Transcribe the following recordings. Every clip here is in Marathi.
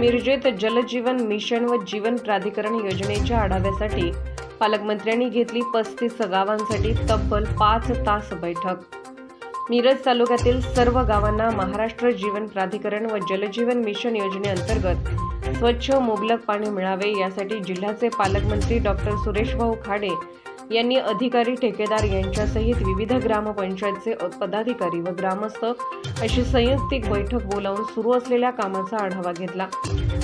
मिरजेत जलजीवन मिशन व जीवन प्राधिकरण योजनेच्या आढाव्यासाठी पालकमंत्र्यांनी घेतली 35 गावांसाठी तब्बल 5 तास बैठक। मिरज तालुक्यातील सर्व गावांना महाराष्ट्र जीवन प्राधिकरण व जलजीवन मिशन योजनेअंतर्गत स्वच्छ मुबलक पाणी मिळावे यासाठी जिल्ह्याचे पालकमंत्री डॉक्टर सुरेशभाऊ खाडे यांनी अधिकारी, ठेकेदार यांच्यासहित विविध ग्रामपंचायतचे पदाधिकारी व ग्रामस्थ अशी संयुक्तिक बैठक बोलावून सुरू असलेल्या कामाचा आढावा घेतला।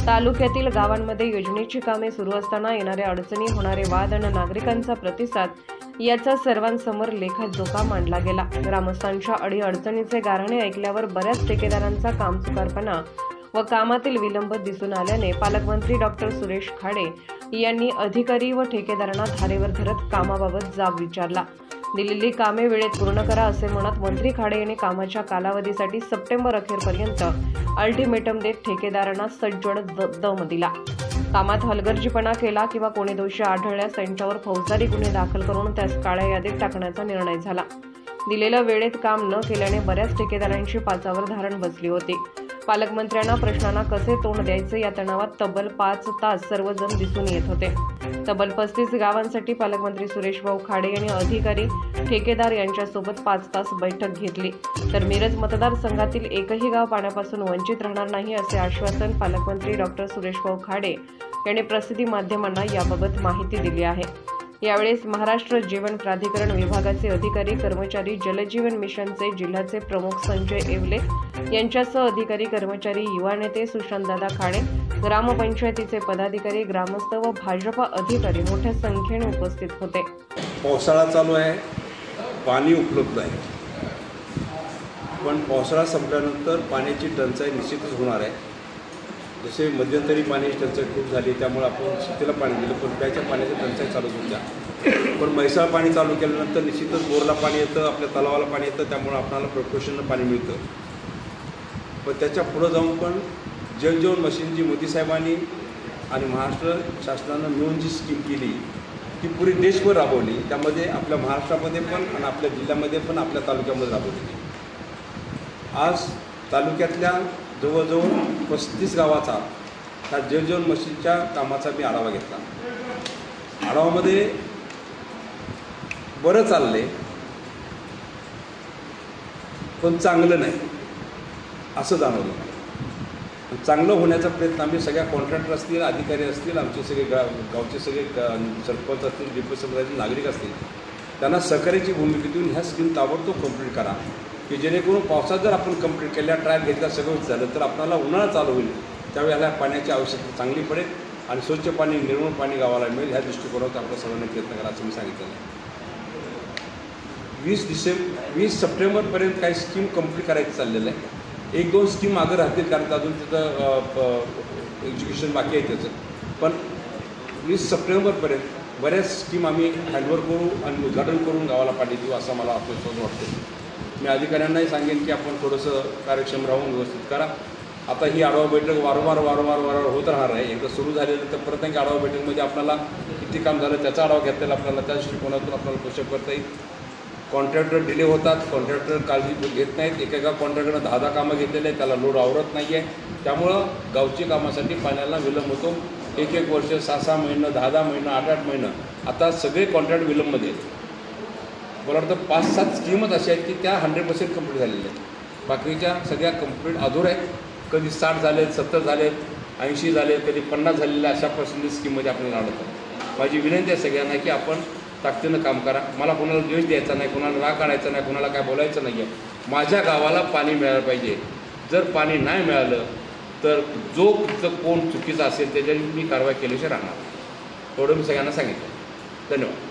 तालुक्यातील गावांमध्ये योजनेची कामे सुरू असताना येणाऱ्या अडचणी, होणारे वाद आणि नागरिकांचा प्रतिसाद याचा सर्वांसमोर लेखाजोखा मांडला गेला। ग्रामस्थांच्या अडीअडचणीचे गाऱ्हाणे ऐकल्यावर बऱ्याच ठेकेदारांचा कामचुकारपणा व कामातील विलंब दिसून आल्याने पालकमंत्री डॉक्टर सुरेश खाडे यांनी अधिकारी व ठेकेदारांना धारेवर धरत कामाबाबत जाब विचारला। दिलेली कामे वेळेत पूर्ण करा असे म्हणत मंत्री खाडे यांनी कामाच्या कालावधीसाठी सप्टेंबर अखेरपर्यंत अल्टिमेटम देत ठेकेदारांना सज्जड दम दिला। कामात हलगर्जीपणा केला किंवा कोणी दोषी आढळल्यास त्यांच्यावर फौजदारी गुन्हे दाखल करून त्यास काळ्या यादीत टाकण्याचा निर्णय झाला। दिलेल्या वेळेत काम न केल्याने बऱ्याच ठेकेदारांची पाचावर धारण बसली होती। पालकमंत्र्यांना प्रश्नांना कसे तोंड द्यायचे या तणावात तब्बल 5 तास सर्वजण दिसून येत होते। तब्बल 35 गावांसाठी पालकमंत्री सुरेशभाऊ खाडे यांनी अधिकारी, ठेकेदार यांच्यासोबत 5 तास बैठक घेतली। तर मिरज मतदारसंघातील एकही गाव पाण्यापासून वंचित राहणार नाही असे आश्वासन पालकमंत्री डॉक्टर सुरेशभाऊ खाडे यांनी प्रसिद्धी माध्यमांना याबाबत माहिती दिली आहे। यावेळेस महाराष्ट्र जीवन प्राधिकरण विभागाचे अधिकारी, कर्मचारी, जलजीवन मिशनचे जिल्ह्याचे प्रमुख संजय येवले यांच्यासह अधिकारी, कर्मचारी, युवा नेते, सुशांतदादा खाडे, ग्रामपंचायतीचे पदाधिकारी, ग्रामस्थ व भाजपा अधिकारी मोठ्या संख्येने उपस्थित होते। पावसाळा चालू आहे, पाणी उपलब्ध आहे, पण पावसाळा संपल्यानंतर पाण्याची टंचाई निश्चितच होणार आहे। जसे मध्यंतरी पाणी टंचाई खूप झाली, त्यामुळे आपण शेतीला पाणी दिलं, पण प्यायच्या पाण्याची टंचाई चालू होत्या। पण म्हैसाळ पाणी चालू केल्यानंतर निश्चितच बोरला पाणी येतं, आपल्या तलावाला पाणी येतं, त्यामुळे आपल्याला प्रोपोर्शननं पाणी मिळतं। पण त्याच्या पुढं जाऊन पण जलजीवन मिशन जी मोदी साहेबांनी आणि महाराष्ट्र शासनानं मिळून जी स्कीम केली ती पुरी देशभर राबवली, त्यामध्ये आपल्या महाराष्ट्रामध्ये पण आणि आपल्या जिल्ह्यामध्ये पण आपल्या तालुक्यामध्ये राबवली। आज तालुक्यातल्या जवळजवळ 35 गावाचा ह्या जलजीवन मिशनच्या कामाचा मी आढावा घेतला। आढावामध्ये बरं चालले, पण चांगलं नाही असं जाणवलं। चांगलं होण्याचा प्रयत्न आम्ही सगळ्या कॉन्ट्रॅक्टर असतील, अधिकारी असतील, आमचे सगळे गावचे सगळे सरपंच असतील, डिप्टी समुदायाचे नागरिक असतील, त्यांना सहकार्याची भूमिका देऊन ह्या स्कीम ताबडतोब कंप्लीट करा, की जेणेकरून पावसात जर आपण कंप्लीट केल्या, ट्रायल घेतल्या, सगळं झालं तर आपल्याला उन्हाळा चालू होईल, त्यावेळेला पाण्याची आवश्यकता चांगली पडेल आणि स्वच्छ पाणी, निर्मळ पाणी गावाला मिळेल। ह्या दृष्टिकोनातून आपल्या सर्वांनी प्रयत्न करा असं मी सांगितलेलं आहे। 20 सप्टेंबरपर्यंत काही स्कीम कंप्लीट करायचं चाललेलं आहे। 1-2 स्कीम मागं राहतील, कारण अजून तिथं एक्झिक्युशन बाकी आहे त्याचं, पण 20 सप्टेंबरपर्यंत बऱ्याच स्कीम आम्ही हँडओव्हर करू आणि उद्घाटन करून गावाला पाणी देऊ असं मला आत्मविश्वास वाटतो। मी अधिकाऱ्यांनाही सांगेन की आपण थोडंसं कार्यक्षम राहून व्यवस्थित करा। आता ही आढावा बैठक वारंवार होत राहणार आहे। एकदा सुरू झालेलं तर परत एक आढावा बैठकमध्ये आपल्याला किती काम झालं त्याचा आढावा घेता येईल, आपल्याला त्या दृष्टिकोनातून आपल्याला पुशअप करता येईल। कॉन्ट्रॅक्टर डिले होतात, कॉन्ट्रॅक्टर काळजी घेत नाहीत, एकेका कॉन्ट्रॅक्टरनं 10 कामं घेतलेले आहेत, त्याला लोड आवरत नाही आहे, त्यामुळं गावची कामासाठी पाण्याला विलंब होतो। 1-1 वर्ष, 6-6 महिनं, 10-10 महिनं, 8-8 महिनं, आता सगळे कॉन्ट्रॅक्ट विलंबमध्ये आहेत। मला वाटतं 5-7 स्कीमच अशा आहेत की त्या 100% कंप्लीट झालेल्या आहेत, बाकीच्या सगळ्या कंप्लीट अधुऱ्या आहेत। कधी 60 झालेत, 70 झालेत, 80 झालेत, कधी 50 झालेल्या अशा पर्सेंटेज स्कीममध्ये आपल्याला आणत। माझी विनंती आहे सगळ्यांना की आपण ताकदीनं काम करा। मला कोणाला द्वेष द्यायचा नाही, कोणाला राग काढायचा नाही, कोणाला काय बोलायचं नाही आहे। माझ्या गावाला पाणी मिळालं पाहिजे। जर पाणी नाही मिळालं तर जो कोण चुकीचा असेल त्याच्यावर मी कारवाई केल्याशिवाय राहणार, एवढं मी सगळ्यांना सांगितलं। धन्यवाद।